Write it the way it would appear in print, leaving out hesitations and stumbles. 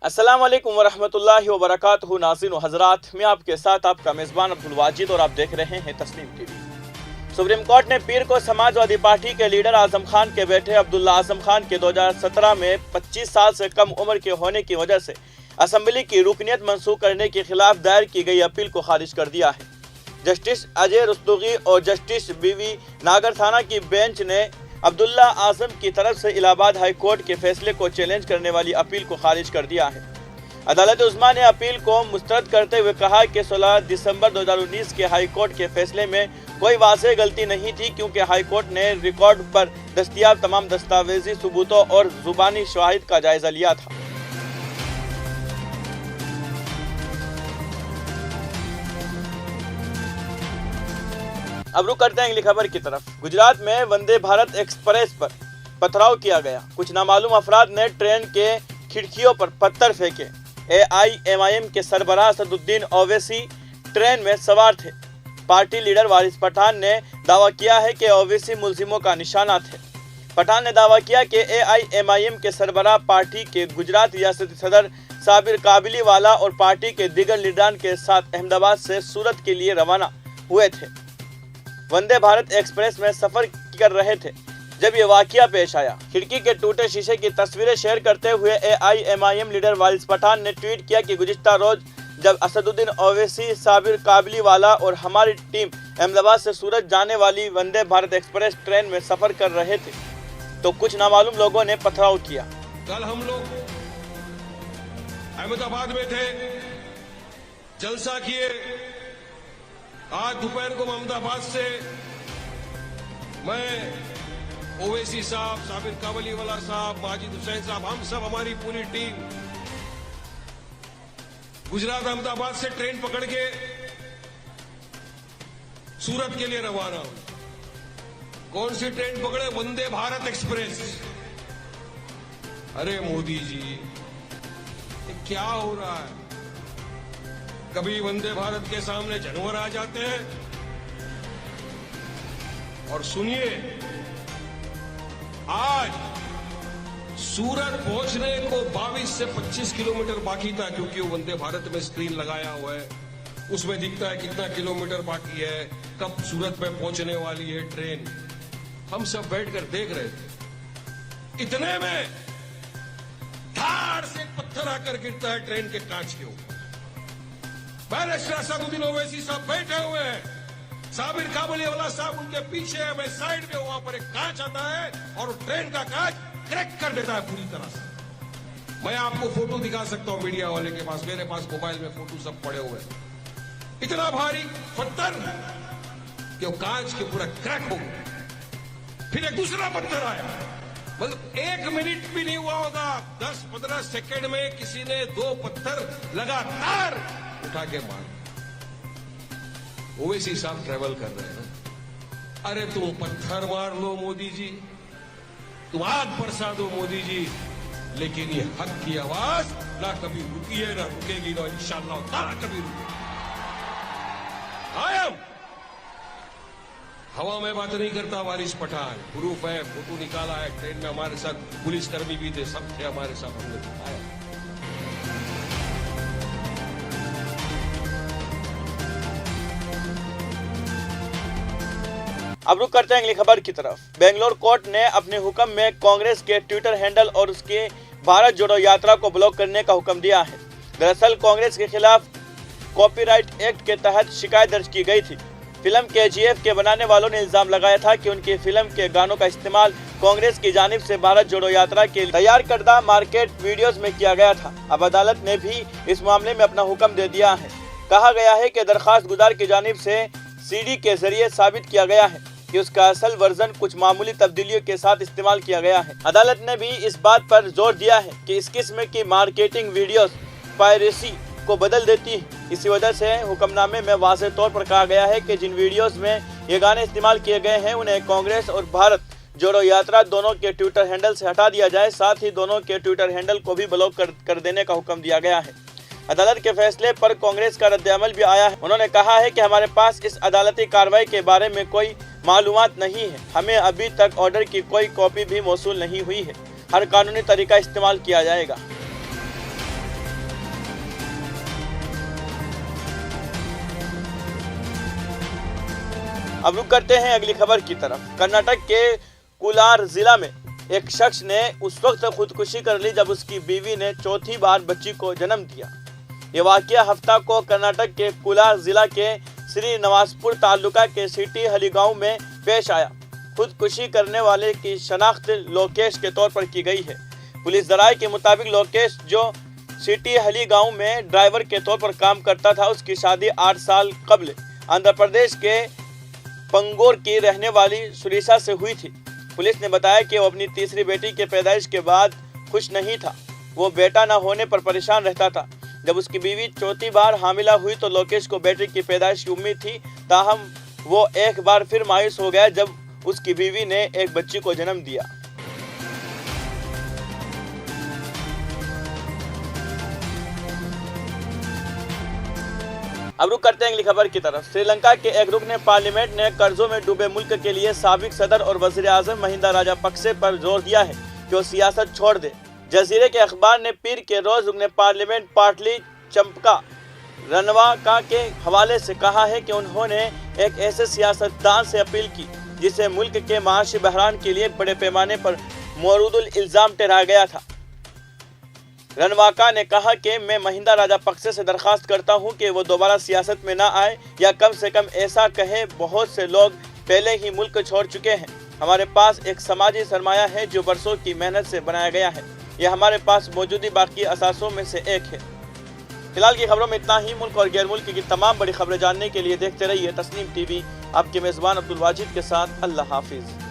अस्सलाम वालेकुम वरहमतुल्लाहि वबरकातुहू। नाज़रीन हज़रात, मैं आपके साथ आपका मेज़बान अब्दुल वाजिद और आप देख रहे हैं तस्नीम टीवी। सुप्रीम कोर्ट ने पीर को समाजवादी पार्टी के लीडर आज़म खान के बेटे अब्दुल्ला आज़म खान के 2017 में 25 साल से कम उम्र के होने की वजह से असम्बली की रुकनीत मनसूख करने के खिलाफ दायर की गई अपील को खारिज कर दिया है। जस्टिस अजय रस्तोगी और जस्टिस बीवी नागर थाना की बेंच ने अब्दुल्ला आज़म की तरफ से इलाहाबाद हाई कोर्ट के फैसले को चैलेंज करने वाली अपील को खारिज कर दिया है। अदालत उज़्मा ने अपील को मुस्तरद करते हुए कहा कि 16 दिसंबर 2019 के हाई कोर्ट के फैसले में कोई वाज़ेह गलती नहीं थी, क्योंकि हाई कोर्ट ने रिकॉर्ड पर दस्तयाब तमाम दस्तावेजी सबूतों और जुबानी शवाहिद का जायजा लिया था। अब रुक करते हैं अगली खबर की तरफ। गुजरात में वंदे भारत एक्सप्रेस पर पथराव किया गया। कुछ नामालूम अफराद ने ट्रेन के खिड़कियों पर पत्थर फेंके। AIMIM के सरबराह असदुद्दीन ओवैसी ट्रेन में सवार थे। पार्टी लीडर वारिस पठान ने दावा किया है कि ओवैसी मुलजिमों का निशाना थे। पठान ने दावा किया कि AIMIM के सरबराह पार्टी के गुजरात रियासती सदर साबिर काबलीवाला और पार्टी के दीगर लीडरान के साथ अहमदाबाद से सूरत के लिए रवाना हुए थे। वंदे भारत एक्सप्रेस में सफर कर रहे थे जब ये वाकया पेश आया। खिड़की के टूटे शीशे की तस्वीरें शेयर करते हुए AIMIM लीडर वारिस पठान ने ट्वीट किया कि गुज़िश्ता रोज जब असदुद्दीन ओवैसी, साबिर काबलीवाला और हमारी टीम अहमदाबाद से सूरत जाने वाली वंदे भारत एक्सप्रेस ट्रेन में सफर कर रहे थे तो कुछ नामालूम लोगों ने पथराव किया। कल हम लोग अहमदाबाद में थे, जलसा किए। आज दोपहर को अहमदाबाद से मैं, ओवैसी साहब, साबिर काबलीवाला साहब, माजिद हुसैन साहब, हम सब, हमारी पूरी टीम गुजरात अहमदाबाद से ट्रेन पकड़ के सूरत के लिए रवाना हुए। कौन सी ट्रेन पकड़े? वंदे भारत एक्सप्रेस। अरे मोदी जी, ये क्या हो रहा है? कभी वंदे भारत के सामने जानवर आ जाते हैं। और सुनिए, आज सूरत पहुंचने को 22 से 25 किलोमीटर बाकी था, क्योंकि वो वंदे भारत में स्क्रीन लगाया हुआ है, उसमें दिखता है कितना किलोमीटर बाकी है, कब सूरत में पहुंचने वाली है ट्रेन। हम सब बैठकर देख रहे थे। इतने में धाड़ से पत्थर आकर गिरता है ट्रेन के कांच के ऊपर। बैरिस्टर असदुद्दीन ओवैसी साहब बैठे हुए हैं, साबिर काबलीवाला साहब उनके पीछे है, मैं साइड में, वहां पर एक कांच आता है और ट्रेन का कांच क्रैक कर देता है पूरी तरह से। मैं आपको फोटो दिखा सकता हूं मीडिया वाले के पास, मेरे पास मोबाइल में फोटो सब पड़े हुए हैं। इतना भारी पत्थर कि वो कांच के पूरा क्रैक हो गया। फिर एक दूसरा पत्थर आया, मतलब 1 मिनट भी नहीं हुआ होगा, 10-15 सेकंड में किसी ने 2 पत्थर लगातार उठा के मार। ओवैसी साहब ट्रेवल कर रहे हैं। अरे तुम पत्थर मार लो मोदी जी, तुम आग बरसा दो मोदी जी, लेकिन ये हक की आवाज ना कभी रुकी है, ना रुकेगी, ना इंशाअल्लाह ताला कभी रुकेगी। कायम हवा में बात नहीं करता वारिस पठान, प्रूफ है, फोटो निकाला है। ट्रेन में हमारे साथ पुलिसकर्मी भी थे, सब थे हमारे साथ, हमने दिखाया। अब रुक करते हैं अगली खबर की तरफ। बेंगलोर कोर्ट ने अपने हुक्म में कांग्रेस के ट्विटर हैंडल और उसके भारत जोड़ो यात्रा को ब्लॉक करने का हुक्म दिया है। दरअसल कांग्रेस के खिलाफ कॉपीराइट एक्ट के तहत शिकायत दर्ज की गई थी। फिल्म KGF के बनाने वालों ने इल्जाम लगाया था कि उनकी फिल्म के गानों का इस्तेमाल कांग्रेस की जानिब से भारत जोड़ो यात्रा के तैयार करदा मार्केट वीडियोस में किया गया था। अब अदालत ने भी इस मामले में अपना हुक्म दे दिया है। कहा गया है कि दरखास्त गुजार की जानिब से CD के जरिए साबित किया गया है कि उसका असल वर्जन कुछ मामूली तब्दीलियों के साथ इस्तेमाल किया गया है। अदालत ने भी इस बात पर जोर दिया है कि इस किस्म की मार्केटिंग वीडियोस पायरेसी को बदल देती है। इसी वजह से हुक्मनामे में वाज़ेह तौर पर कहा गया है कि जिन वीडियोस में ये गाने इस्तेमाल किए गए हैं उन्हें कांग्रेस और भारत जोड़ो यात्रा दोनों के ट्विटर हैंडल से हटा दिया जाए। साथ ही दोनों के ट्विटर हैंडल को भी ब्लॉक कर देने का हुक्म दिया गया है। अदालत के फैसले पर कांग्रेस का रद्द-ए-अमल भी आया है। उन्होंने कहा है कि हमारे पास इस अदालती कार्रवाई के बारे में कोई मालूमात नहीं है। हमें अभी तक ऑर्डर की कोई कॉपी भी मौसूल नहीं हुई है। हर कानूनी तरीका इस्तेमाल किया जाएगा। अब रुक करते हैं अगली खबर की तरफ। कर्नाटक के कोलार जिला में एक शख्स ने उस वक्त खुदकुशी कर ली जब उसकी बीवी ने चौथी बार बच्ची को जन्म दिया। ये वाकया हफ्ता को कर्नाटक के कोलार जिला के श्री नवासपुर तालुका के सिटी हली गांव में पेश आया। खुदकुशी करने वाले की शनाख्त लोकेश के तौर पर की गई है। पुलिस जराये के मुताबिक लोकेश, जो सिटी हली गांव में ड्राइवर के तौर पर काम करता था, उसकी शादी 8 साल कबल आंध्र प्रदेश के पंगोर की रहने वाली सुरीसा से हुई थी। पुलिस ने बताया कि वो अपनी तीसरी बेटी के पैदाइश के बाद खुश नहीं था। वो बेटा न होने पर परेशान रहता था। जब उसकी बीवी चौथी बार हामिला हुई तो लोकेश को बेटे की पैदाइश की उम्मीद थी। ताहम वो एक बार फिर मायूस हो गया जब उसकी बीवी ने एक बच्ची को जन्म दिया। अब रुक करते हैं अगली खबर की तरफ। श्रीलंका के एक रुकने पार्लियामेंट ने कर्जों में डूबे मुल्क के लिए साबिक सदर और वजीर आजम महिंदा राजापक्से पर जोर दिया है कि वो सियासत छोड़ दे। जजीरे के अखबार ने पीर के रोज रुकने पार्लियामेंट पाटली चंपका रनवाका के हवाले से कहा है कि उन्होंने एक ऐसे सियासतदान से अपील की जिसे मुल्क के माशी बहरान के लिए बड़े पैमाने पर मौरूदुल इल्जाम ठहराया गया था। रनवाका ने कहा कि मैं महिंदा राजापक्से से दरख्वास्त करता हूं कि वो दोबारा सियासत में ना आए या कम से कम ऐसा कहे। बहुत से लोग पहले ही मुल्क छोड़ चुके हैं। हमारे पास एक समाजी सरमाया है जो बरसों की मेहनत से बनाया गया है। यह हमारे पास मौजूद बाकी असासों में से एक है। फिलहाल की खबरों में इतना ही। मुल्क और गैर मुल्क की तमाम बड़ी खबरें जानने के लिए देखते रहिए तस्नीम टीवी। आपके मेज़बान अब्दुल वाजिद के साथ। अल्लाह हाफिज़।